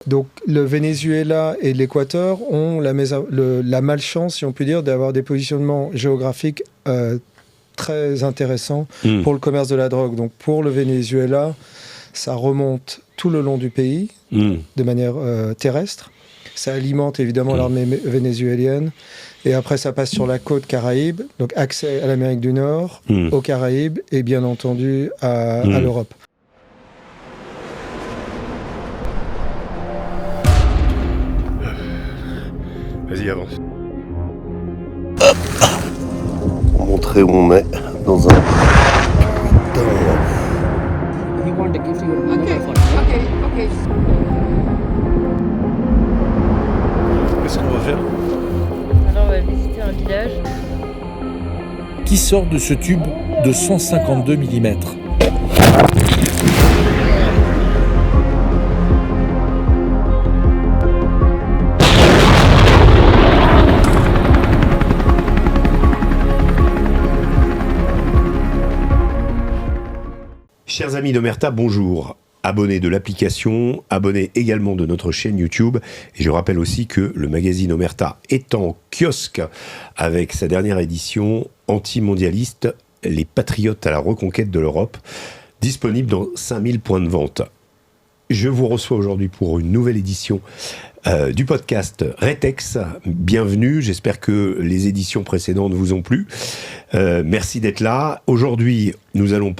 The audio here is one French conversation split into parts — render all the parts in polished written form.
Donc le Venezuela et l'Équateur ont la malchance, si on peut dire, d'avoir des positionnements géographiques très intéressants pour le commerce de la drogue. Donc pour le Venezuela, ça remonte tout le long du pays de manière terrestre. Ça alimente évidemment l'armée vénézuélienne. Et après, ça passe sur la côte Caraïbe, donc accès à l'Amérique du Nord, aux Caraïbes et bien entendu à l'Europe. Vas-y, avance. Pour montrer où on est dans un... He want to give you a number for Okay. Qu'est-ce qu'on va faire? Alors on va visiter un village. Qui sort de ce tube de 152 mm. Chers amis d'Omerta, bonjour. Abonnés de l'application, abonnés également de notre chaîne YouTube. Et je rappelle aussi que le magazine Omerta est en kiosque avec sa dernière édition anti-mondialiste, Les Patriotes à la reconquête de l'Europe, disponible dans 5000 points de vente. Je vous reçois aujourd'hui pour une nouvelle édition du podcast Retex. Bienvenue, j'espère que les éditions précédentes vous ont plu. Merci d'être là. Aujourd'hui, nous allons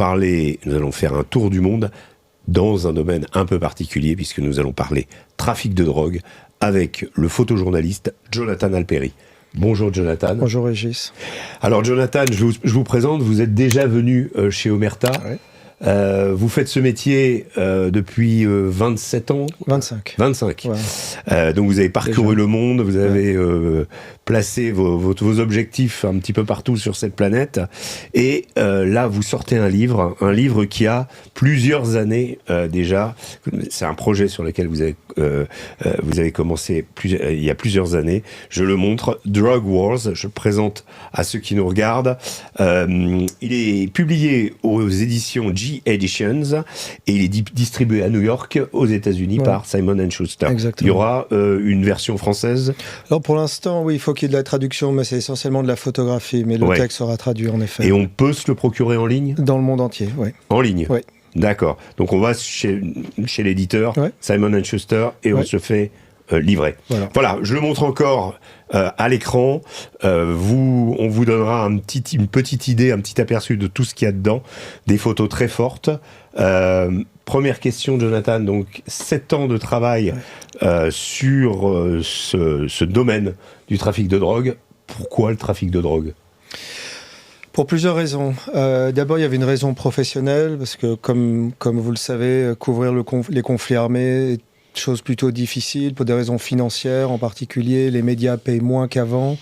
faire un tour du monde dans un domaine un peu particulier, puisque nous allons parler trafic de drogue avec le photojournaliste Jonathan Alperi. Bonjour Jonathan. Bonjour Régis. Alors Jonathan, je vous présente, vous êtes déjà venu chez Omerta. Ouais. Vous faites ce métier depuis 27 ans 25. 25. Ouais. Donc vous avez parcouru Déjà. le monde, vous avez placé vos objectifs un petit peu partout sur cette planète. Et là, vous sortez un livre qui a plusieurs années déjà. C'est un projet sur lequel vous avez commencé il y a plusieurs années. Je le montre, Drug Wars. Je le présente à ceux qui nous regardent. Il est publié aux éditions Editions et il est distribué à New York aux États-Unis par Simon & Schuster. Exactement. Il y aura une version française. Alors pour l'instant, oui, il faut qu'il y ait de la traduction, mais c'est essentiellement de la photographie. Mais le texte sera traduit en effet. Et on peut se le procurer en ligne ? Dans le monde entier, oui. En ligne ? Oui. D'accord. Donc on va chez l'éditeur, Simon & Schuster, et on se fait livrer. Voilà, je le montre encore à l'écran. On vous donnera une petite idée, un petit aperçu de tout ce qu'il y a dedans. Des photos très fortes. Première question, Jonathan. Donc, 7 ans de travail sur ce domaine du trafic de drogue. Pourquoi le trafic de drogue ? Pour plusieurs raisons. D'abord, il y avait une raison professionnelle, parce que comme vous le savez, couvrir les conflits armés est chose plutôt difficile pour des raisons financières en particulier. Les médias payent moins qu'avant.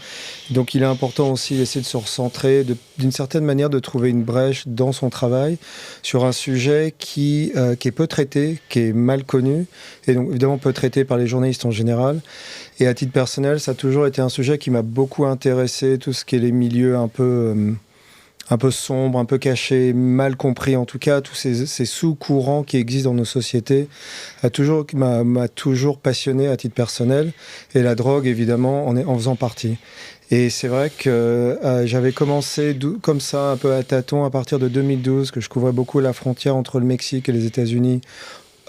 Donc il est important aussi d'essayer de se recentrer, d'une certaine manière de trouver une brèche dans son travail sur un sujet qui est peu traité, qui est mal connu, et donc évidemment peu traité par les journalistes en général. Et à titre personnel, ça a toujours été un sujet qui m'a beaucoup intéressé, tout ce qui est les milieux un peu sombre, un peu caché, mal compris en tout cas, tous ces sous-courants qui existent dans nos sociétés, m'a toujours passionné à titre personnel, et la drogue évidemment en faisant partie. Et c'est vrai que j'avais commencé comme ça, un peu à tâtons, à partir de 2012, que je couvrais beaucoup la frontière entre le Mexique et les États-Unis,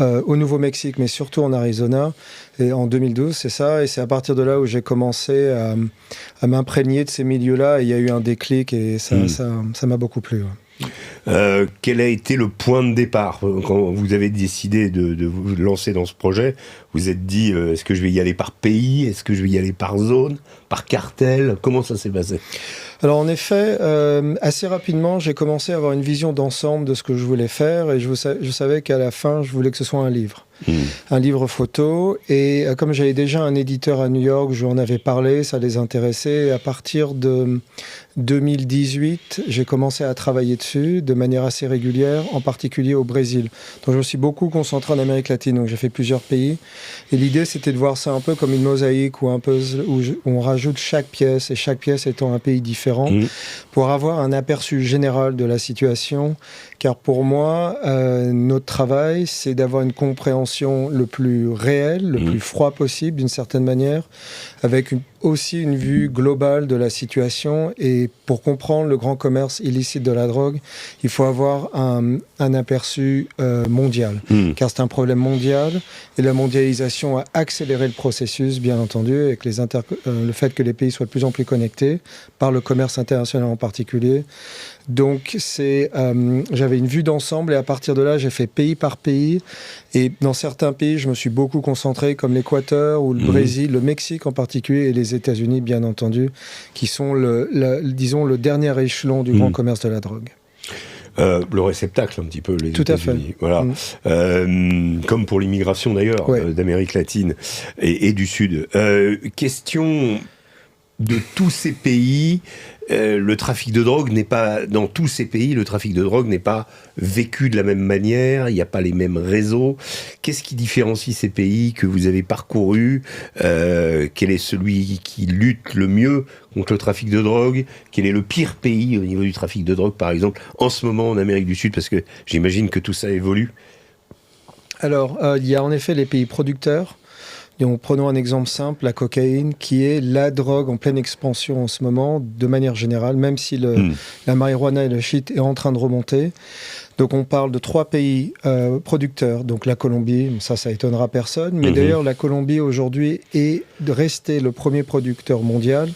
au Nouveau-Mexique, mais surtout en Arizona, et en 2012, c'est ça, et c'est à partir de là où j'ai commencé à m'imprégner de ces milieux-là, et il y a eu un déclic, et ça m'a beaucoup plu. Quel a été le point de départ quand vous avez décidé de vous lancer dans ce projet? Vous vous êtes dit, est-ce que je vais y aller par pays? Est-ce que je vais y aller par zone? Par cartel? Comment ça s'est passé? Alors en effet, assez rapidement, j'ai commencé à avoir une vision d'ensemble de ce que je voulais faire, et je savais qu'à la fin, je voulais que ce soit un livre. Un livre photo, et comme j'avais déjà un éditeur à New York, je lui en avais parlé, ça les intéressait, et à partir de 2018, j'ai commencé à travailler dessus de manière assez régulière, en particulier au Brésil. Donc je me suis beaucoup concentré en Amérique latine, donc j'ai fait plusieurs pays, et l'idée c'était de voir ça un peu comme une mosaïque ou un puzzle où on rajoute chaque pièce, et chaque pièce étant un pays différent. différents, pour avoir un aperçu général de la situation. Car pour moi, notre travail, c'est d'avoir une compréhension le plus réelle, le plus froid possible, d'une certaine manière, avec aussi une vue globale de la situation. Et pour comprendre le grand commerce illicite de la drogue, il faut avoir un aperçu mondial, car c'est un problème mondial. Et la mondialisation a accéléré le processus, bien entendu, avec le fait que les pays soient de plus en plus connectés, par le commerce international en particulier. Donc, j'avais une vue d'ensemble et à partir de là, j'ai fait pays par pays. Et dans certains pays, je me suis beaucoup concentré, comme l'Équateur ou le Brésil, le Mexique en particulier et les États-Unis, bien entendu, qui sont, disons, le dernier échelon du grand commerce de la drogue. Le réceptacle, un petit peu, les Tout États-Unis. à fait. Voilà. Comme pour l'immigration, d'ailleurs, d'Amérique latine et du Sud. Question de tous ces pays... le trafic de drogue n'est pas, dans tous ces pays, le trafic de drogue n'est pas vécu de la même manière, il n'y a pas les mêmes réseaux. Qu'est-ce qui différencie ces pays que vous avez parcourus? Quel est celui qui lutte le mieux contre le trafic de drogue? Quel est le pire pays au niveau du trafic de drogue, par exemple, en ce moment en Amérique du Sud? Parce que j'imagine que tout ça évolue. Alors, il y a en effet les pays producteurs. Donc, prenons un exemple simple, la cocaïne, qui est la drogue en pleine expansion en ce moment, de manière générale, même si la marijuana et le shit est en train de remonter. Donc, on parle de 3 pays producteurs. Donc, la Colombie, ça étonnera personne. Mais d'ailleurs, la Colombie, aujourd'hui, est restée le premier producteur mondial,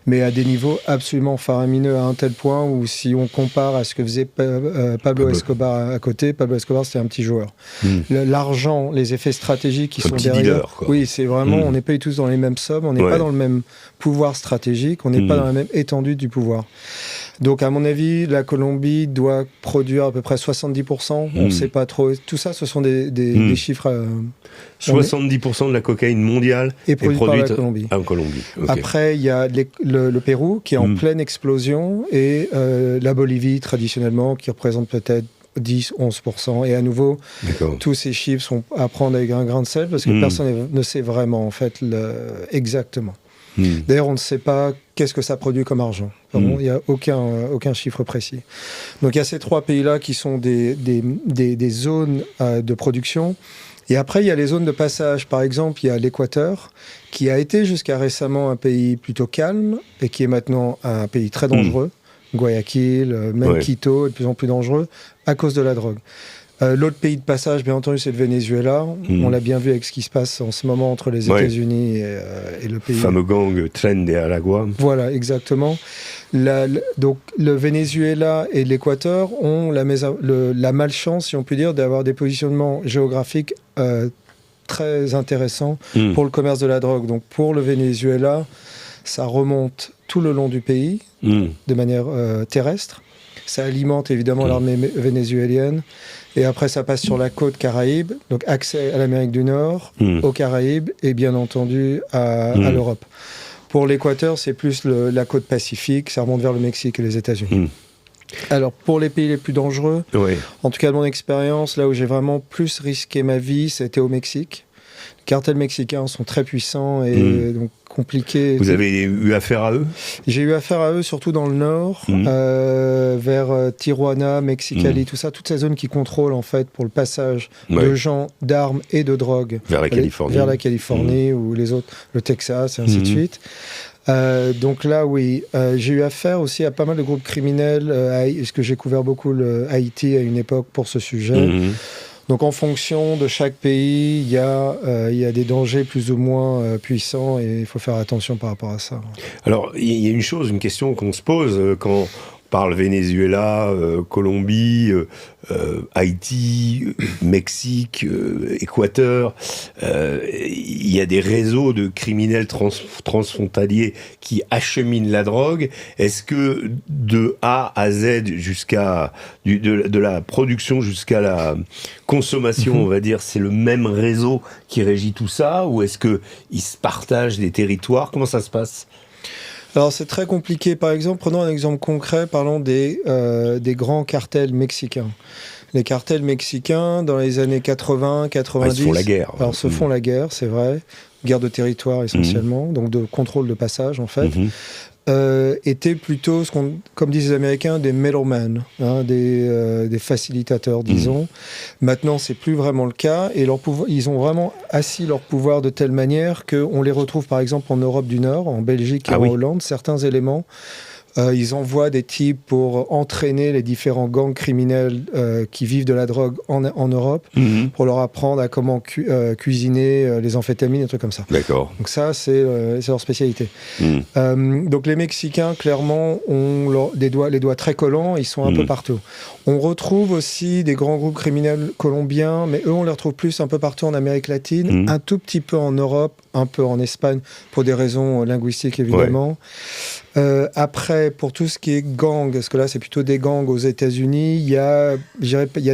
mais à des niveaux absolument faramineux, à un tel point où, si on compare à ce que faisait Pablo Escobar à côté, Pablo Escobar, c'était un petit joueur. L'argent, les effets stratégiques qui sont derrière... Dealer, quoi. Oui, c'est vraiment... On n'est pas tous dans les mêmes sommes, on n'est pas dans le même pouvoir stratégique, on n'est pas dans la même étendue du pouvoir. Donc, à mon avis, la Colombie doit produire à peu près 70%. On ne sait pas trop. Tout ça, ce sont des chiffres... 70% de la cocaïne mondiale est produite par la Colombie. En Colombie. Okay. Après, il y a le Pérou qui est en pleine explosion et la Bolivie, traditionnellement, qui représente peut-être 10-11%. Et à nouveau, tous ces chiffres sont à prendre avec un grain de sel parce que personne ne sait vraiment, en fait, exactement. D'ailleurs, on ne sait pas qu'est-ce que ça produit comme argent. Il n'y a aucun chiffre précis. Donc, il y a ces 3 pays-là qui sont des zones de production. Et après, il y a les zones de passage. Par exemple, il y a l'Équateur, qui a été jusqu'à récemment un pays plutôt calme et qui est maintenant un pays très dangereux. Guayaquil, même Quito, est de plus en plus dangereux à cause de la drogue. L'autre pays de passage, bien entendu, c'est le Venezuela. On l'a bien vu avec ce qui se passe en ce moment entre les États-Unis et le pays. Le fameux gang Tren de Aragua. Voilà, exactement. Donc, le Venezuela et l'Équateur ont la malchance, si on peut dire, d'avoir des positionnements géographiques très intéressants pour le commerce de la drogue. Donc, pour le Venezuela, ça remonte tout le long du pays, de manière terrestre. Ça alimente évidemment l'armée vénézuélienne. Et après, ça passe sur la côte Caraïbe, donc accès à l'Amérique du Nord, aux Caraïbes et bien entendu à l'Europe. Pour l'Équateur, c'est plus la côte Pacifique, ça remonte vers le Mexique et les États-Unis. Alors, pour les pays les plus dangereux, en tout cas de mon expérience, là où j'ai vraiment plus risqué ma vie, c'était au Mexique. Les cartels mexicains sont très puissants et donc compliqués. Vous avez eu affaire à eux? J'ai eu affaire à eux surtout dans le nord, vers Tijuana, Mexicali, tout ça, toutes ces zones qui contrôlent en fait pour le passage de gens, d'armes et de drogue vers la Californie, ou les autres, le Texas et ainsi de suite. Donc là, oui, j'ai eu affaire aussi à pas mal de groupes criminels, parce que j'ai couvert beaucoup Haïti à une époque pour ce sujet. Donc en fonction de chaque pays, il y a des dangers plus ou moins puissants et il faut faire attention par rapport à ça. Alors, il y a une question qu'on se pose quand on parle Venezuela, Colombie, Haïti, Mexique, Équateur. Il y a des réseaux de criminels transfrontaliers qui acheminent la drogue. Est-ce que de A à Z, de la production jusqu'à la consommation, on va dire, c'est le même réseau qui régit tout ça? Ou est-ce qu'ils se partagent des territoires? Comment ça se passe? Alors c'est très compliqué. Par exemple, prenons un exemple concret, parlons des grands cartels mexicains. Les cartels mexicains, dans les années 80, 90... ils se font la guerre. Alors se font la guerre, c'est vrai. Guerre de territoire essentiellement, donc de contrôle de passage en fait. étaient plutôt, comme disent les Américains, des middlemen, des facilitateurs, disons. Maintenant, c'est plus vraiment le cas, et ils ont vraiment assis leur pouvoir de telle manière qu'on les retrouve, par exemple, en Europe du Nord, en Belgique et en Hollande, certains éléments. Ils envoient des types pour entraîner les différents gangs criminels qui vivent de la drogue en Europe, pour leur apprendre à comment cuisiner les amphétamines, des trucs comme ça. D'accord. Donc ça, c'est leur spécialité. Donc les Mexicains, clairement, ont les doigts très collants, ils sont un peu partout. On retrouve aussi des grands groupes criminels colombiens, mais eux, on les retrouve plus un peu partout en Amérique latine, un tout petit peu en Europe, un peu en Espagne, pour des raisons linguistiques, évidemment. Après, pour tout ce qui est gang, parce que là, c'est plutôt des gangs aux États-Unis, il y a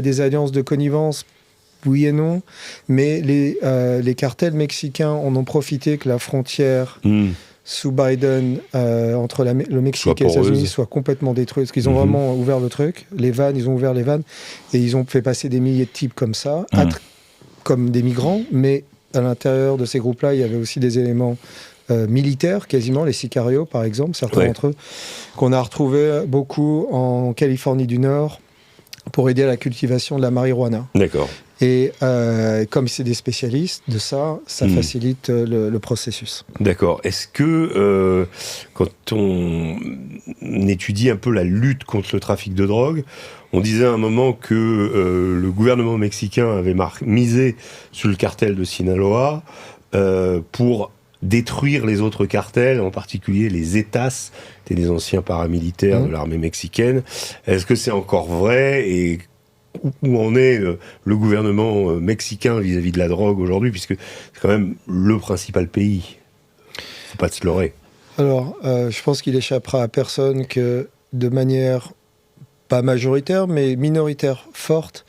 des alliances de connivence, oui et non, mais les cartels mexicains en ont profité que la frontière sous Biden entre le Mexique et les États-Unis soit complètement détruite, parce qu'ils ont vraiment ouvert le truc, ils ont ouvert les vannes, et ils ont fait passer des milliers de types comme ça, comme des migrants, mais à l'intérieur de ces groupes-là, il y avait aussi des éléments militaires, quasiment, les sicarios, par exemple, certains d'entre eux, qu'on a retrouvés beaucoup en Californie du Nord pour aider à la cultivation de la marijuana. D'accord. Et comme c'est des spécialistes de ça facilite le processus. D'accord. Est-ce que, quand on étudie un peu la lutte contre le trafic de drogue, on disait à un moment que le gouvernement mexicain avait misé sur le cartel de Sinaloa pour détruire les autres cartels, en particulier les Zetas, c'était des anciens paramilitaires de l'armée mexicaine. Est-ce que c'est encore vrai, et où en est le gouvernement mexicain vis-à-vis de la drogue aujourd'hui, puisque c'est quand même le principal pays. Faut pas se leurrer. Alors, je pense qu'il échappera à personne que, de manière pas majoritaire, mais minoritaire forte,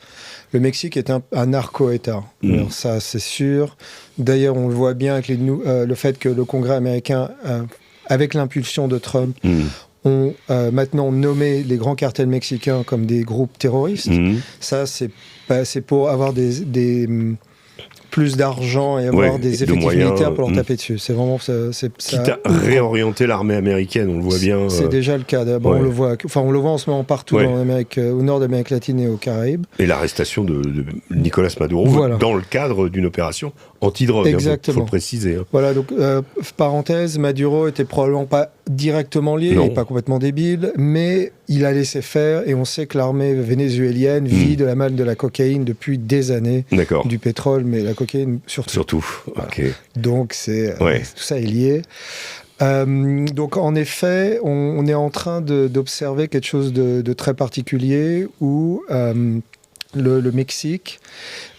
le Mexique est un narco-État. Alors ça, c'est sûr. D'ailleurs, on le voit bien avec le fait que le Congrès américain, avec l'impulsion de Trump, ont maintenant nommé les grands cartels mexicains comme des groupes terroristes. Ça, c'est pour avoir plus d'argent et avoir des effectifs militaires pour leur taper dessus. C'est vraiment quitte à réorienter l'armée américaine, on le voit bien. C'est déjà le cas. D'abord, on le voit en ce moment partout au nord d'Amérique latine et aux Caraïbes. Et l'arrestation de Nicolas Maduro dans le cadre d'une opération anti-drogue. Exactement. Il faut le préciser. Voilà, donc parenthèse, Maduro était probablement pas directement lié, il n'est pas complètement débile, mais il a laissé faire, et on sait que l'armée vénézuélienne vit de la manne de la cocaïne depuis des années. D'accord. Du pétrole, mais la cocaïne surtout. Voilà. Ok. Donc tout ça est lié. Donc en effet, on est en train d'observer quelque chose de très particulier où le Mexique,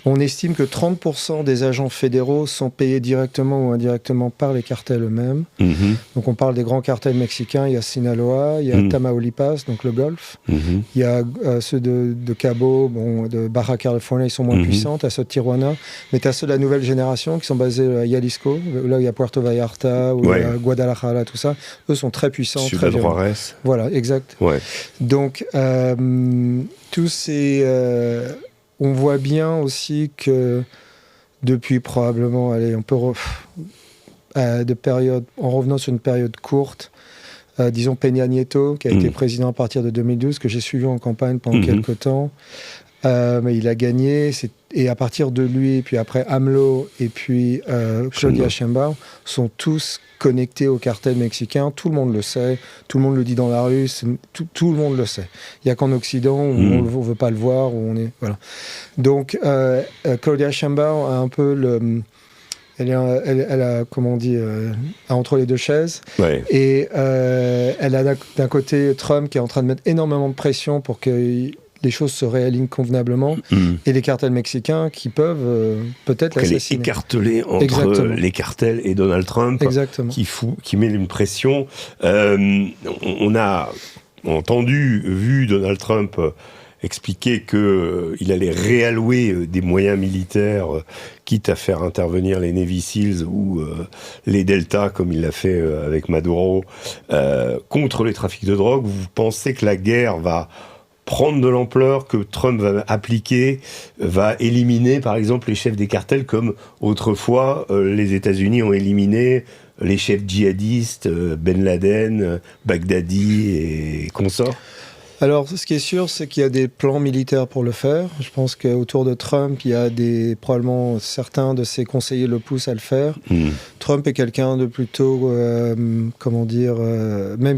on estime que 30% des agents fédéraux sont payés directement ou indirectement par les cartels eux-mêmes. Donc on parle des grands cartels mexicains, il y a Sinaloa, il y a Tamaulipas, donc le Golfe, il y a ceux de Cabo, de Baja California, ils sont moins puissants, tu as ceux de Tijuana, mais tu as ceux de la nouvelle génération qui sont basés à Jalisco, là où il y a Puerto Vallarta, où il y a Guadalajara, tout ça, eux sont très puissants, très violents. Voilà, exact. Donc tous ces... on voit bien aussi que depuis probablement, en revenant sur une période courte, disons Peña Nieto, qui a été président à partir de 2012, que j'ai suivi en campagne pendant quelques temps, mais il a gagné, et à partir de lui, puis après AMLO, et puis Claudia Sheinbaum, sont tous connectés au cartel mexicain. Tout le monde le sait, tout le monde le dit dans la rue, tout le monde le sait. Il n'y a qu'en Occident où on ne veut pas le voir, où on est... Voilà. Donc, Claudia Sheinbaum a un peu elle a, comment on dit, entre les deux chaises. Et elle a d'un côté Trump qui est en train de mettre énormément de pression pour que les choses se réalignent convenablement, et les cartels mexicains qui peuvent peut-être l'assassiner. Elle est écartelée entre les cartels et Donald Trump, qui met une pression. On a vu Donald Trump expliquer qu'il allait réallouer des moyens militaires, quitte à faire intervenir les Navy Seals ou les Delta, comme il l'a fait avec Maduro, contre les trafics de drogue. Vous pensez que la guerre va prendre de l'ampleur, que Trump va appliquer, va éliminer par exemple les chefs des cartels comme autrefois les États-Unis ont éliminé les chefs djihadistes, Ben Laden, Baghdadi et consorts? Alors, ce qui est sûr, c'est qu'il y a des plans militaires pour le faire. Je pense qu'autour de Trump, il y a probablement certains de ses conseillers le poussent à le faire. Trump est quelqu'un de plutôt, même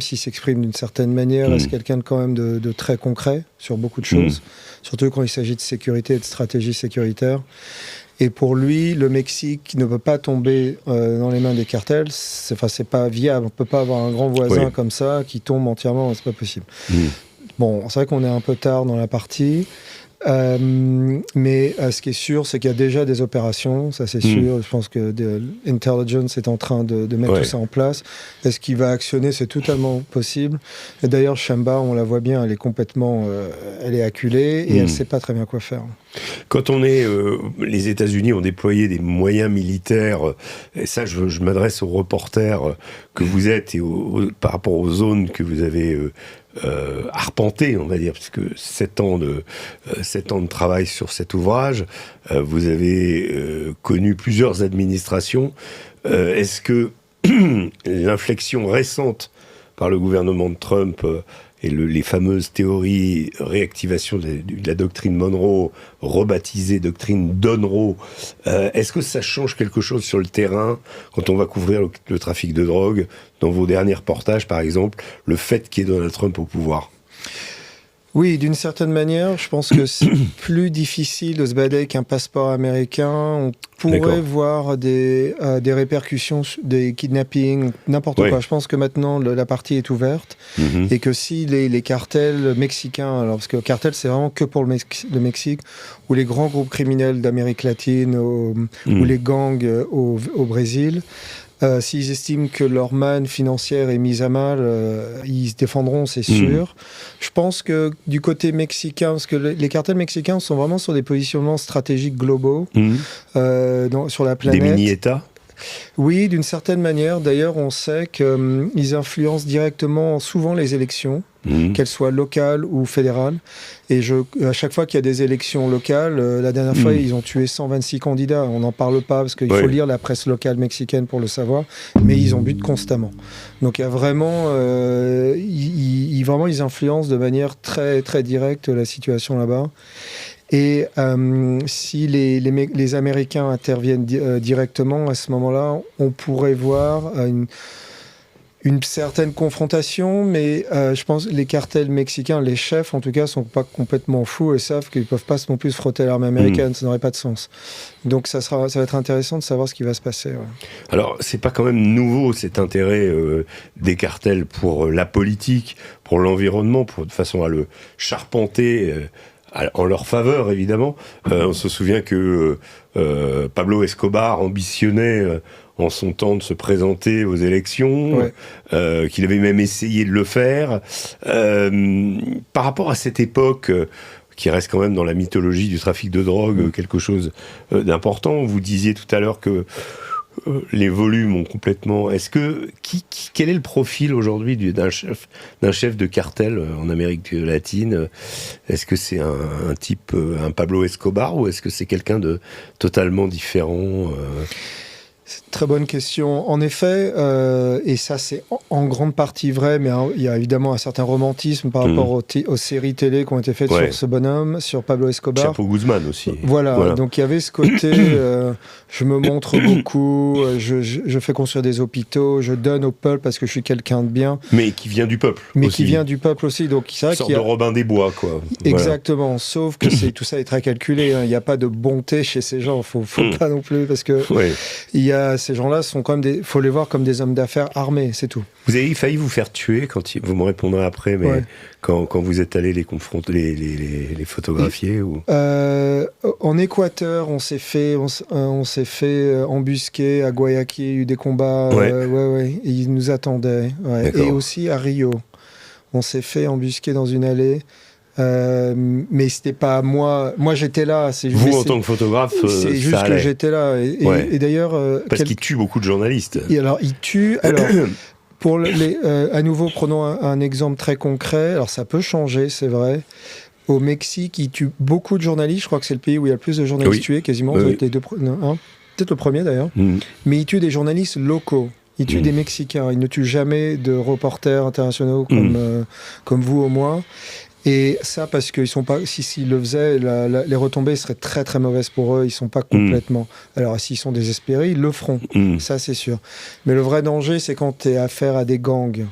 s'il s'exprime d'une certaine manière, reste quelqu'un quand même de très concret sur beaucoup de choses, surtout quand il s'agit de sécurité et de stratégie sécuritaire. Et pour lui, le Mexique ne peut pas tomber dans les mains des cartels. C'est pas viable. On ne peut pas avoir un grand voisin comme ça qui tombe entièrement. C'est pas possible. Bon, c'est vrai qu'on est un peu tard dans la partie, mais ce qui est sûr, c'est qu'il y a déjà des opérations, ça c'est sûr. Je pense que l'intelligence est en train de mettre tout ça en place. Est-ce qu'il va actionner? C'est totalement possible. Et d'ailleurs, Shemba, on la voit bien, elle est complètement, elle est acculée et elle ne sait pas très bien quoi faire. Quand les États-Unis ont déployé des moyens militaires, et ça je m'adresse aux reporters que vous êtes et par rapport aux zones que vous avez arpentées, on va dire, puisque 7 ans de travail sur cet ouvrage, vous avez connu plusieurs administrations. Est-ce que l'inflexion récente par le gouvernement de Trump et les fameuses théories réactivation de la doctrine Monroe, rebaptisée doctrine Donroe, est-ce que ça change quelque chose sur le terrain quand on va couvrir le trafic de drogue? Dans vos derniers reportages, par exemple, le fait qu'il y ait Donald Trump au pouvoir? Oui, d'une certaine manière, je pense que c'est plus difficile de se balader avec un passeport américain. On pourrait voir des répercussions, des kidnappings, n'importe quoi. Je pense que maintenant, la partie est ouverte et que si les cartels mexicains, alors parce que le cartel, c'est vraiment que pour le Mexique, ou les grands groupes criminels d'Amérique latine, ou les gangs au Brésil, s'ils estiment que leur manne financière est mise à mal, ils se défendront, c'est sûr. Je pense que du côté mexicain, parce que les cartels mexicains sont vraiment sur des positionnements stratégiques globaux sur la planète. Des mini-États? Oui, d'une certaine manière. D'ailleurs, on sait qu'ils influencent directement souvent les élections, qu'elles soient locales ou fédérales. Et à chaque fois qu'il y a des élections locales, la dernière fois, ils ont tué 126 candidats. On n'en parle pas parce qu'il faut lire la presse locale mexicaine pour le savoir, mais ils en butent constamment. Donc il y a vraiment, ils influencent de manière très, très directe la situation là-bas. Et si les Américains interviennent directement, à ce moment-là, on pourrait voir une certaine confrontation, mais je pense que les cartels mexicains, les chefs en tout cas, sont pas complètement fous et savent qu'ils peuvent pas non plus se frotter à l'armée américaine, ça n'aurait pas de sens. Donc ça va être intéressant de savoir ce qui va se passer. Ouais. Alors c'est pas quand même nouveau cet intérêt des cartels pour la politique, pour l'environnement, de façon à le charpenter en leur faveur évidemment. On se souvient que Pablo Escobar ambitionnait en son temps de se présenter aux élections, qu'il avait même essayé de le faire. Par rapport à cette époque qui reste quand même dans la mythologie du trafic de drogue quelque chose d'important, vous disiez tout à l'heure que les volumes ont complètement... Quel est le profil aujourd'hui d'un chef de cartel en Amérique latine? Est-ce que c'est un type, un Pablo Escobar, ou est-ce que c'est quelqu'un de totalement différent? C'est une très bonne question. En effet, et ça c'est en grande partie vrai, mais il y a évidemment un certain romantisme par rapport aux séries télé qui ont été faites sur ce bonhomme, sur Pablo Escobar. Chapo Guzman aussi. Voilà. Donc il y avait ce côté, je me montre beaucoup, je fais construire des hôpitaux, je donne au peuple parce que je suis quelqu'un de bien. Mais qui vient du peuple aussi. Donc c'est vrai qu'il y a... de Robin des Bois, quoi. Exactement. Voilà. Sauf que tout ça est très calculé. Il n'y a pas de bonté chez ces gens. Faut pas non plus, parce que ces gens-là sont comme faut les voir comme des hommes d'affaires armés, c'est tout. Vous avez failli vous faire tuer vous me répondrez après, mais quand vous êtes allé les confronter, les photographier ou... En Équateur, on s'est fait embusquer à Guayaquil, il y a eu des combats, et ils nous attendaient. Et aussi à Rio, on s'est fait embusquer dans une allée. Mais c'était pas moi j'étais là, c'est juste, en tant que photographe, c'est juste que j'étais là et d'ailleurs parce qu'il tue beaucoup de journalistes. Et alors il tue pour à nouveau prenons un exemple très concret. Alors ça peut changer, c'est vrai. Au Mexique, ils tuent beaucoup de journalistes. Je crois que c'est le pays où il y a le plus de journalistes tués, quasiment. Oui. Les deux, peut-être le premier d'ailleurs. Mais ils tuent des journalistes locaux. Ils tuent des Mexicains. Ils ne tuent jamais de reporters internationaux comme vous ou moi. Et ça, parce qu'ils sont pas. S'ils le faisaient, les retombées seraient très très mauvaises pour eux. Ils sont pas complètement. Alors, s'ils sont désespérés, ils le feront. Ça, c'est sûr. Mais le vrai danger, c'est quand tu es affaire à des gangs.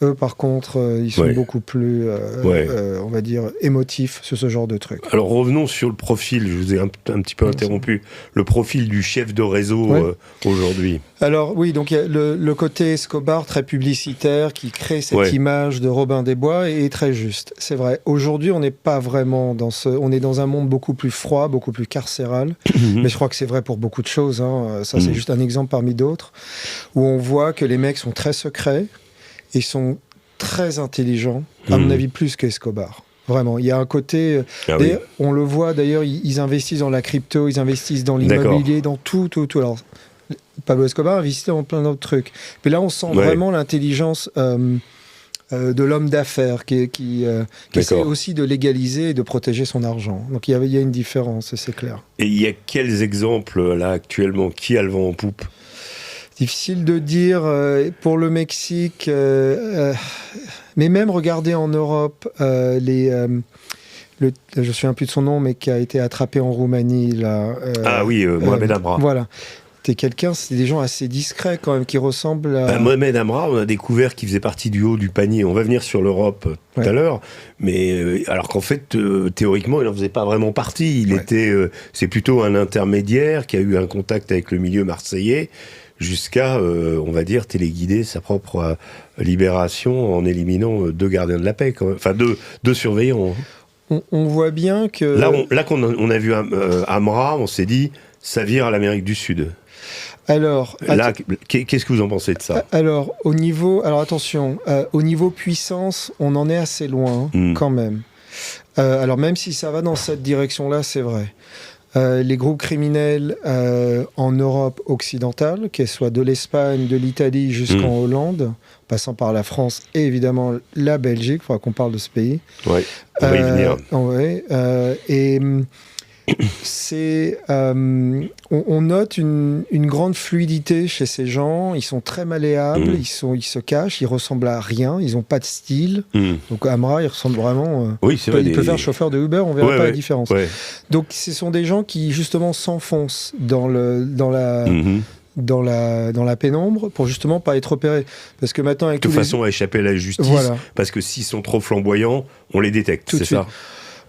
Eux, par contre, ils sont beaucoup plus, on va dire, émotifs sur ce genre de trucs. Alors revenons sur le profil, je vous ai un petit peu interrompu, le profil du chef de réseau aujourd'hui. Alors oui, donc il y a le côté Escobar très publicitaire qui crée cette image de Robin des Bois et est très juste. C'est vrai, aujourd'hui on n'est pas vraiment on est dans un monde beaucoup plus froid, beaucoup plus carcéral, mais je crois que c'est vrai pour beaucoup de choses, hein. Ça c'est juste un exemple parmi d'autres, où on voit que les mecs sont très secrets, ils sont très intelligents, à mon avis plus qu'Escobar. Vraiment, il y a un côté... on le voit d'ailleurs, ils investissent dans la crypto, ils investissent dans l'immobilier, dans tout. Alors, Pablo Escobar investit dans plein d'autres trucs. Mais là, on sent vraiment l'intelligence de l'homme d'affaires qui essaie aussi de légaliser et de protéger son argent. Donc il y a une différence, c'est clair. Et il y a quels exemples, là, actuellement, qui a le vent en poupe ? Difficile de dire pour le Mexique, mais même regardez en Europe, je ne me souviens plus de son nom, mais qui a été attrapé en Roumanie. Là, Mohamed Amra. Voilà. C'est des gens assez discrets quand même, qui ressemblent à... Mohamed Amra, on a découvert qu'il faisait partie du haut du panier. On va venir sur l'Europe tout à l'heure, mais alors qu'en fait, théoriquement, il n'en faisait pas vraiment partie. C'est plutôt un intermédiaire qui a eu un contact avec le milieu marseillais, jusqu'à, on va dire, téléguider sa propre libération en éliminant 2 gardiens de la paix, enfin 2 surveillants. On voit bien que... Là qu'on a vu Amra, on s'est dit, ça vire à l'Amérique du Sud. Alors, là, qu'est-ce que vous en pensez de ça ? Alors attention, au niveau puissance, on en est assez loin, quand même. Alors, même si ça va dans cette direction-là, c'est vrai. Les groupes criminels en Europe occidentale, qu'elles soient de l'Espagne, de l'Italie jusqu'en Hollande, passant par la France et évidemment la Belgique, il faudra qu'on parle de ce pays. Oui, on va y venir. Et on note une grande fluidité chez ces gens. Ils sont très malléables, ils se cachent, ils ressemblent à rien, ils n'ont pas de style. Donc Amra, il ressemble vraiment... il peut faire chauffeur de Uber, on verra pas la différence. Donc ce sont des gens qui justement s'enfoncent dans la pénombre pour justement pas être repérés. Parce que maintenant, avec de toute façon, à échapper à la justice, parce que s'ils sont trop flamboyants, on les détecte, c'est ça ?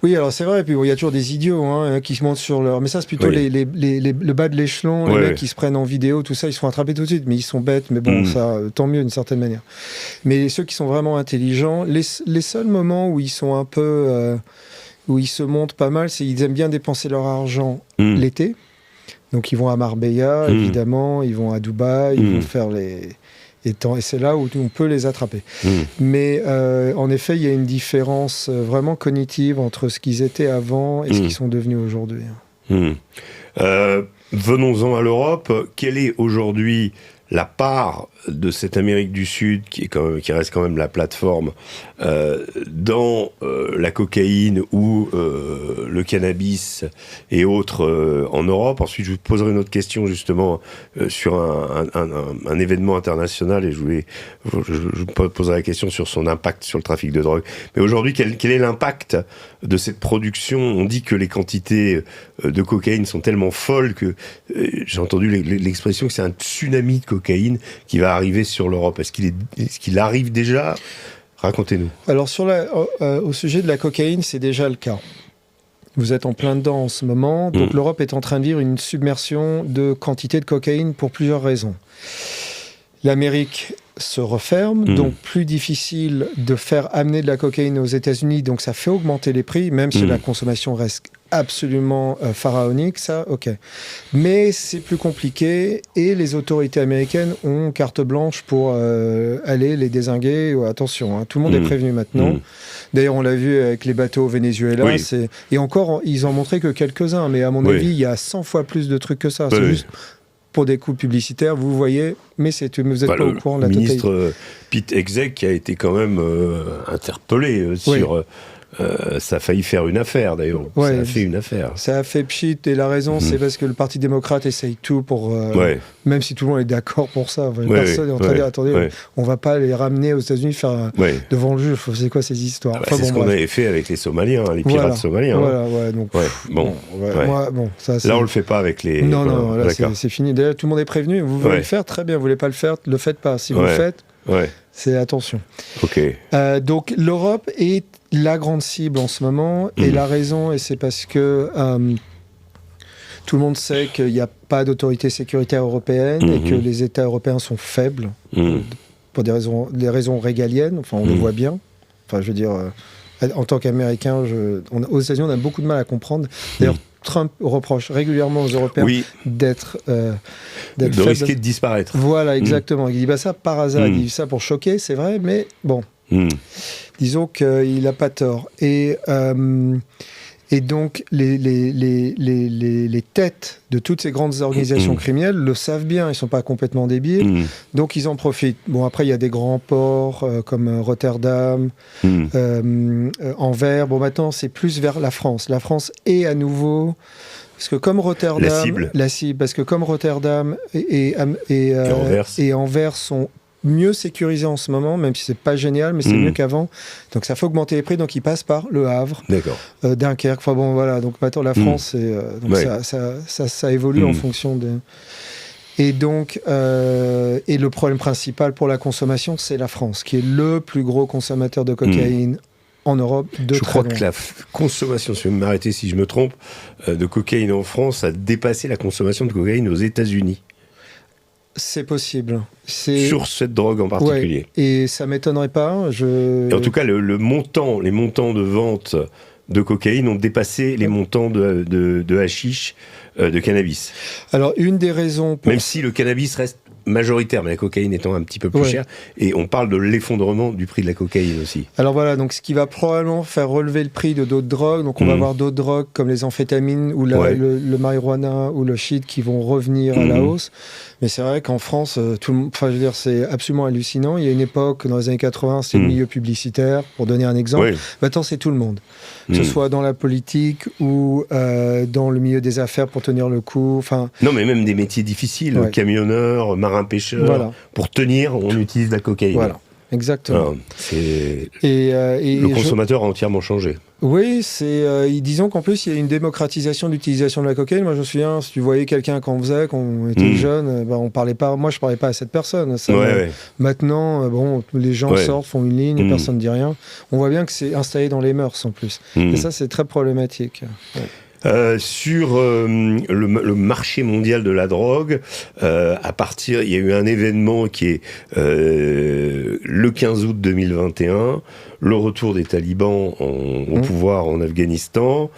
Oui, alors c'est vrai, et puis il y a toujours des idiots qui se montent sur leur... Mais ça, c'est plutôt le bas de l'échelon, les mecs qui se prennent en vidéo, tout ça, ils se font attraper tout de suite, mais ils sont bêtes, mais bon, ça, tant mieux d'une certaine manière. Mais ceux qui sont vraiment intelligents, les seuls moments où ils sont un peu... où ils se montent pas mal, c'est qu'ils aiment bien dépenser leur argent l'été. Donc ils vont à Marbella, évidemment, ils vont à Dubaï, ils vont faire et c'est là où on peut les attraper. Mais en effet, il y a une différence vraiment cognitive entre ce qu'ils étaient avant et ce qu'ils sont devenus aujourd'hui. Venons-en à l'Europe. Quelle est aujourd'hui la part de cette Amérique du Sud, qui reste quand même la plateforme, dans la cocaïne ou le cannabis et autres en Europe. Ensuite, je vous poserai une autre question justement sur un événement international et je vous poserai la question sur son impact sur le trafic de drogue. Mais aujourd'hui, quel est l'impact de cette production ? On dit que les quantités de cocaïne sont tellement folles que j'ai entendu l'expression que c'est un tsunami de cocaïne qui va arriver sur l'Europe. Est-ce qu'il arrive déjà ? Racontez-nous. Alors, au sujet de la cocaïne, c'est déjà le cas. Vous êtes en plein dedans en ce moment. Donc, l'Europe est en train de vivre une submersion de quantité de cocaïne pour plusieurs raisons. L'Amérique se referme, donc plus difficile de faire amener de la cocaïne aux États-Unis, donc ça fait augmenter les prix, même si la consommation reste absolument pharaonique, ça, ok. Mais c'est plus compliqué et les autorités américaines ont carte blanche pour aller les dézinguer. Attention, tout le monde est prévenu maintenant. D'ailleurs, on l'a vu avec les bateaux au Venezuela. Et encore, ils en montraient que quelques-uns, mais à mon avis, il y a 100 fois plus de trucs que ça. C'est juste... pour des coups publicitaires, vous voyez, mais vous n'êtes pas au courant de la totalité. Le ministre Pete Hegseth qui a été quand même interpellé sur ça a failli faire une affaire, d'ailleurs. Ouais, ça a fait une affaire. Ça a fait pchit, et la raison, c'est parce que le Parti démocrate essaye tout pour... Même si tout le monde est d'accord pour ça. Enfin, personne est en train de dire, attendez, on va pas les ramener aux États-Unis faire devant le juge. C'est quoi ces histoires? C'est ce qu'on avait fait avec les Somaliens, les pirates somaliens. Donc, là, on le fait pas avec les... Non, là, c'est fini. D'ailleurs, tout le monde est prévenu. Vous voulez le faire? Très bien. Vous voulez pas le faire? Le faites pas. Si vous le faites, c'est attention. Ok. Donc, l'Europe est la grande cible en ce moment, et la raison, et c'est parce que tout le monde sait qu'il n'y a pas d'autorité sécuritaire européenne et que les États européens sont faibles pour des raisons régaliennes. Enfin, on le voit bien. Enfin, je veux dire, en tant qu'Américain, aux États-Unis, on a beaucoup de mal à comprendre. D'ailleurs, Trump reproche régulièrement aux Européens d'être de risquer de disparaître. Voilà, exactement. Il dit ça par hasard. Il dit ça pour choquer, c'est vrai, mais bon. Disons qu'il n'a pas tort. Et donc, les têtes de toutes ces grandes organisations criminelles le savent bien, ils ne sont pas complètement débiles, donc ils en profitent. Bon, après, il y a des grands ports comme Rotterdam, Anvers. Bon, maintenant, c'est plus vers la France. La France est à nouveau... Parce que comme Rotterdam... La cible. Parce que comme Rotterdam et Anvers sont mieux sécurisé en ce moment, même si c'est pas génial, mais c'est mieux qu'avant. Donc ça fait augmenter les prix, donc ils passent par Le Havre, Dunkerque. Enfin bon, voilà. Donc maintenant la France, ça évolue en fonction de. Et donc, et le problème principal pour la consommation, c'est la France, qui est le plus gros consommateur de cocaïne en Europe de je très crois loin. Que la consommation, si vous m'arrêtez si je me trompe, de cocaïne en France a dépassé la consommation de cocaïne aux États-Unis. C'est possible. Sur cette drogue en particulier. Ouais, et ça m'étonnerait pas. Et en tout cas, les montants de vente de cocaïne ont dépassé les montants de hashish, de cannabis. Alors, une des raisons... Même si le cannabis reste majoritaire, mais la cocaïne étant un petit peu plus chère. Et on parle de l'effondrement du prix de la cocaïne aussi. Alors voilà, donc ce qui va probablement faire relever le prix de d'autres drogues. Donc on va avoir d'autres drogues comme les amphétamines ou le marijuana ou le shit qui vont revenir à la hausse. Mais c'est vrai qu'en France, c'est absolument hallucinant. Il y a une époque, dans les années 80, c'était le milieu publicitaire, pour donner un exemple. Maintenant, c'est tout le monde. Que ce soit dans la politique ou dans le milieu des affaires pour tenir le coup. Non, mais même des métiers difficiles, camionneur, marin-pêcheur. Pour tenir, on utilise la cocaïne. Voilà, exactement. Le consommateur a entièrement changé. Oui, disons qu'en plus, il y a une démocratisation de l'utilisation de la cocaïne. Moi, je me souviens, si tu voyais quelqu'un qu'on faisait, quand on était jeune, on parlait pas, moi, je parlais pas à cette personne. Maintenant, les gens sortent, font une ligne, et personne ne dit rien. On voit bien que c'est installé dans les mœurs, en plus. Et ça, c'est très problématique. Sur le marché mondial de la drogue, il y a eu un événement qui est le 15 août 2021, le retour des talibans au pouvoir en Afghanistan,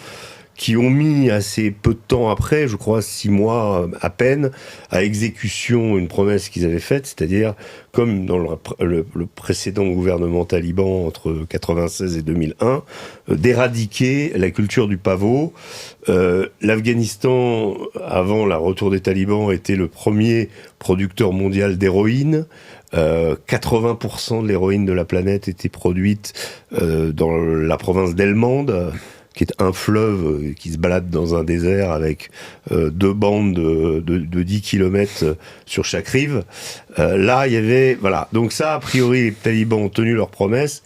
qui ont mis assez peu de temps après, je crois 6 mois à peine, à exécution une promesse qu'ils avaient faite, c'est-à-dire, comme dans le précédent gouvernement taliban entre 1996 et 2001, d'éradiquer la culture du pavot. L'Afghanistan, avant le retour des talibans, était le premier producteur mondial d'héroïne. 80% de l'héroïne de la planète était produite dans la province d'Helmand, qui est un fleuve qui se balade dans un désert avec 2 bandes de 10 km sur chaque rive. Là, il y avait... Voilà. Donc ça, a priori, les talibans ont tenu leur promesse.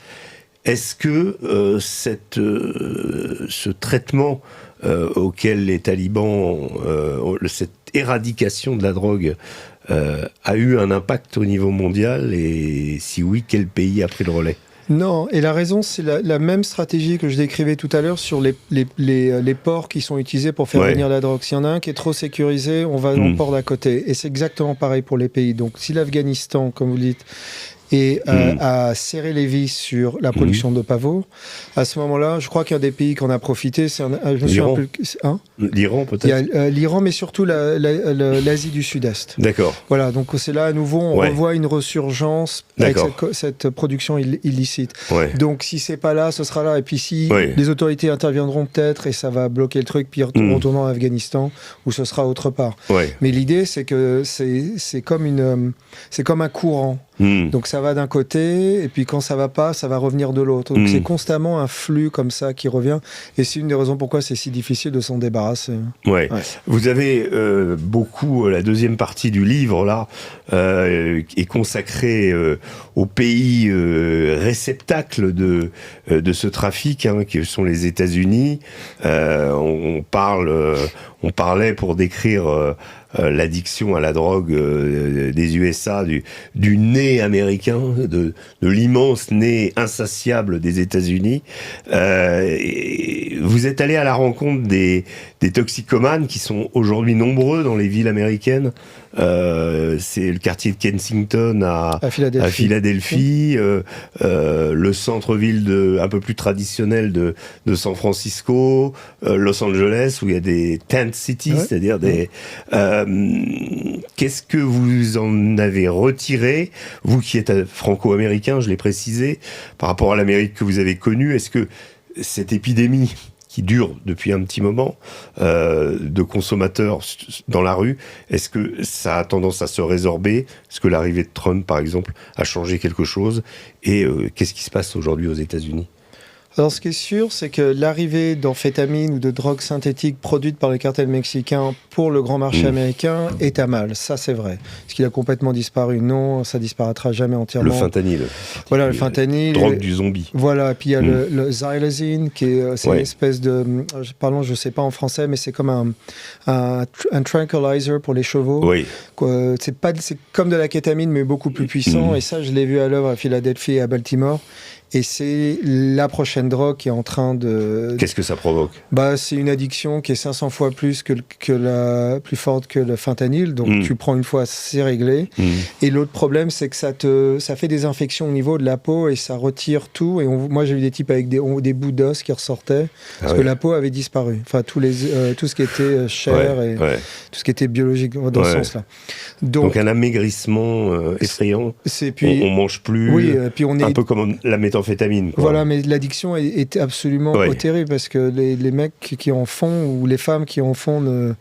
Est-ce que ce traitement auquel les talibans... cette éradication de la drogue a eu un impact au niveau mondial? Et si oui, quel pays a pris le relais? Non, et la raison, c'est la même stratégie que je décrivais tout à l'heure sur les ports qui sont utilisés pour faire venir la drogue. S'il y en a un qui est trop sécurisé, on va dans le port d'à côté. Et c'est exactement pareil pour les pays. Donc, si l'Afghanistan, comme vous le dites, a serré les vis sur la production de pavot, à ce moment-là, je crois qu'il y a des pays qui en a profité. L'Iran. L'Iran, peut-être. Il y a l'Iran, mais surtout l'Asie du Sud-Est. D'accord. Voilà, donc c'est là, à nouveau, on revoit une resurgence avec cette production illicite. Donc, si c'est pas là, ce sera là. Et puis, si les autorités interviendront peut-être, et ça va bloquer le truc, puis retournant en Afghanistan, ou ce sera autre part. Mais l'idée, c'est que c'est comme un courant. Donc ça va d'un côté, et puis quand ça va pas, ça va revenir de l'autre. Donc c'est constamment un flux comme ça qui revient, et c'est une des raisons pourquoi c'est si difficile de s'en débarrasser. Ouais. Vous avez beaucoup, la deuxième partie du livre, là, est consacrée aux pays réceptacles de ce trafic, qui sont les États-Unis. On parlait pour décrire l'addiction à la drogue des USA, du nez américain, de l'immense nez insatiable des États-Unis. Vous êtes allé à la rencontre des toxicomanes qui sont aujourd'hui nombreux dans les villes américaines. C'est le quartier de Kensington à Philadelphie, le centre-ville un peu plus traditionnel de San Francisco, Los Angeles, où il y a des tent cities, c'est-à-dire des... qu'est-ce que vous en avez retiré, vous qui êtes franco-américain, je l'ai précisé, par rapport à l'Amérique que vous avez connue? Est-ce que cette épidémie qui dure depuis un petit moment, de consommateurs dans la rue, est-ce que ça a tendance à se résorber? Est-ce que l'arrivée de Trump, par exemple, a changé quelque chose? Et qu'est-ce qui se passe aujourd'hui aux États-Unis? Alors, ce qui est sûr, c'est que l'arrivée d'amphétamines ou de drogues synthétiques produites par les cartels mexicains pour le grand marché américain est à mal. Ça, c'est vrai. Est-ce qu'il a complètement disparu? Non, ça disparaîtra jamais entièrement. Le fentanyl. Voilà, le fentanyl. Drogue du zombie. Voilà, et puis il y a le xylazine, qui est c'est une espèce de... Pardon, je ne sais pas en français, mais c'est comme un tranquilizer pour les chevaux. Oui. C'est comme de la kétamine, mais beaucoup plus puissant. Et ça, je l'ai vu à l'œuvre à Philadelphie et à Baltimore. Et c'est la prochaine drogue qui est en train de... Qu'est-ce que ça provoque? C'est une addiction qui est 500 fois plus plus forte que le fentanyl. Donc tu prends une fois, c'est réglé. Et l'autre problème, c'est que ça fait des infections au niveau de la peau et ça retire tout. Et moi, j'ai vu des types avec des bouts d'os qui ressortaient parce que la peau avait disparu. Enfin, tout ce qui était chair et tout ce qui était biologique dans ce sens-là. Donc un amaigrissement effrayant. On mange plus. Oui, puis un peu comme la méthamphétamine. Voilà, mais l'addiction est absolument terrible parce que les mecs qui en font ou les femmes qui en font,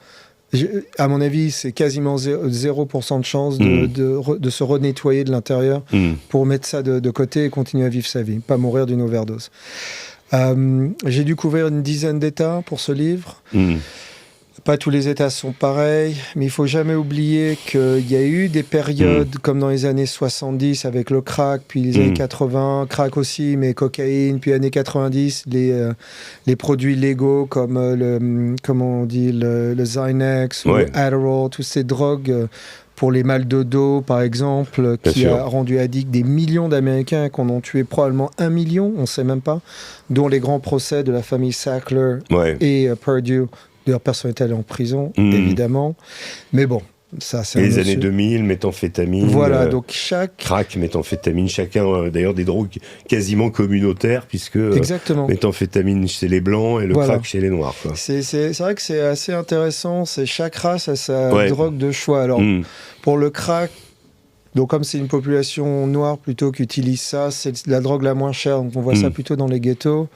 à mon avis, c'est quasiment 0% de chance de se renettoyer de l'intérieur pour mettre ça de côté et continuer à vivre sa vie, pas mourir d'une overdose. J'ai dû couvrir une dizaine d'États pour ce livre. Pas tous les États sont pareils, mais il faut jamais oublier qu'il y a eu des périodes comme dans les années 70 avec le crack, puis les années 80, crack aussi, mais cocaïne, puis années 90, les produits légaux comme le Xanax ou le Adderall, toutes ces drogues pour les mal de dos, par exemple, qui a rendu addict des millions d'Américains, qu'on en tué probablement 1 million, on ne sait même pas, dont les grands procès de la famille Sackler et Purdue. D'ailleurs, personne n'est allé en prison, évidemment. Mais bon, ça, c'est les années 2000, méthamphétamine. Voilà, donc crack, méthamphétamine, chacun, d'ailleurs, des drogues quasiment communautaires, puisque méthamphétamine chez les Blancs et le crack chez les Noirs. Quoi. C'est vrai que c'est assez intéressant. Chaque race a sa drogue de choix. Alors, pour le crack, donc comme c'est une population noire plutôt qui utilise ça, c'est la drogue la moins chère, donc on voit ça plutôt dans les ghettos.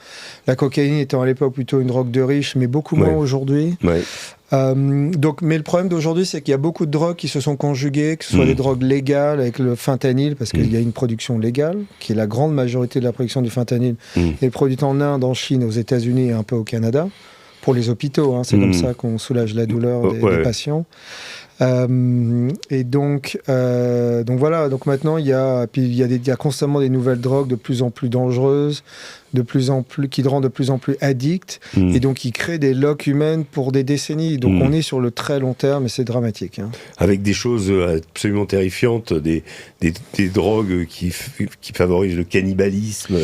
La cocaïne étant à l'époque plutôt une drogue de riches, mais beaucoup moins aujourd'hui. Mais le problème d'aujourd'hui, c'est qu'il y a beaucoup de drogues qui se sont conjuguées, que ce soit des drogues légales avec le fentanyl, parce qu'il y a une production légale, qui est la grande majorité de la production du fentanyl, est produite en Inde, en Chine, aux États-Unis et un peu au Canada, pour les hôpitaux. C'est comme ça qu'on soulage la douleur des patients. Et donc voilà, donc maintenant il y a constamment des nouvelles drogues de plus en plus dangereuses, qui te rendent de plus en plus addict, et donc qui créent des loques humaines pour des décennies. Donc on est sur le très long terme et c'est dramatique. Avec des choses absolument terrifiantes, des drogues qui favorisent le cannibalisme.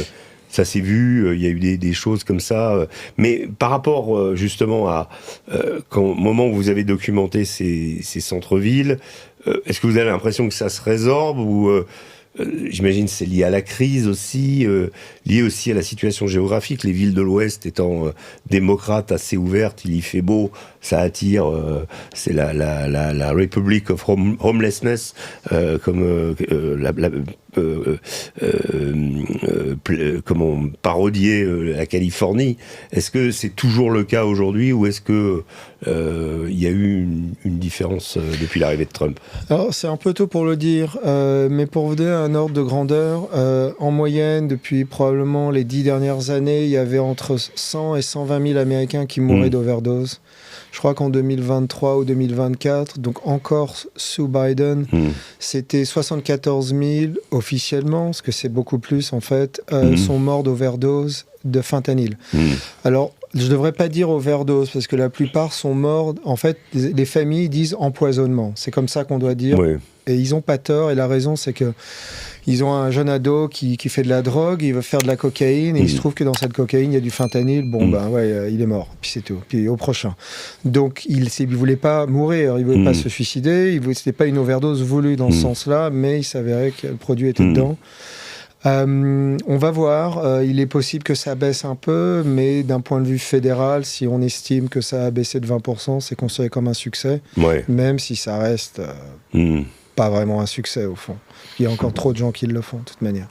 Ça s'est vu, il y a eu des choses comme ça. Mais par rapport justement au moment où vous avez documenté ces centres-villes, est-ce que vous avez l'impression que ça se résorbe ou j'imagine que c'est lié à la crise aussi, lié aussi à la situation géographique, les villes de l'Ouest étant démocrates, assez ouvertes, il y fait beau, ça attire, c'est la Republic of Homelessness, comme comment parodier la Californie. Est-ce que c'est toujours le cas aujourd'hui, ou est-ce que il y a eu une différence depuis l'arrivée de Trump? Alors, c'est un peu tôt pour le dire, mais pour vous donner un ordre de grandeur, en moyenne, depuis probablement les 10 dernières années, il y avait entre 100 et 120 000 Américains qui mouraient d'overdose. Je crois qu'en 2023 ou 2024, donc encore sous Biden, c'était 74 000 officiellement, parce que c'est beaucoup plus en fait, sont morts d'overdose de fentanyl. Alors, je ne devrais pas dire overdose, parce que la plupart sont morts, en fait, les familles disent empoisonnement. C'est comme ça qu'on doit dire. Oui. Et ils n'ont pas tort, et la raison, c'est que ils ont un jeune ado qui fait de la drogue, il veut faire de la cocaïne, et il se trouve que dans cette cocaïne, il y a du fentanyl. Bon, ben ouais, il est mort, puis c'est tout. Puis au prochain. Donc, il ne voulait pas mourir, il ne voulait pas se suicider, ce n'était pas une overdose voulue dans ce sens-là, mais il s'avérait que le produit était dedans. On va voir, il est possible que ça baisse un peu, mais d'un point de vue fédéral, si on estime que ça a baissé de 20%, c'est considéré comme un succès, même si ça reste pas vraiment un succès au fond. Il y a encore trop de gens qui le font de toute manière.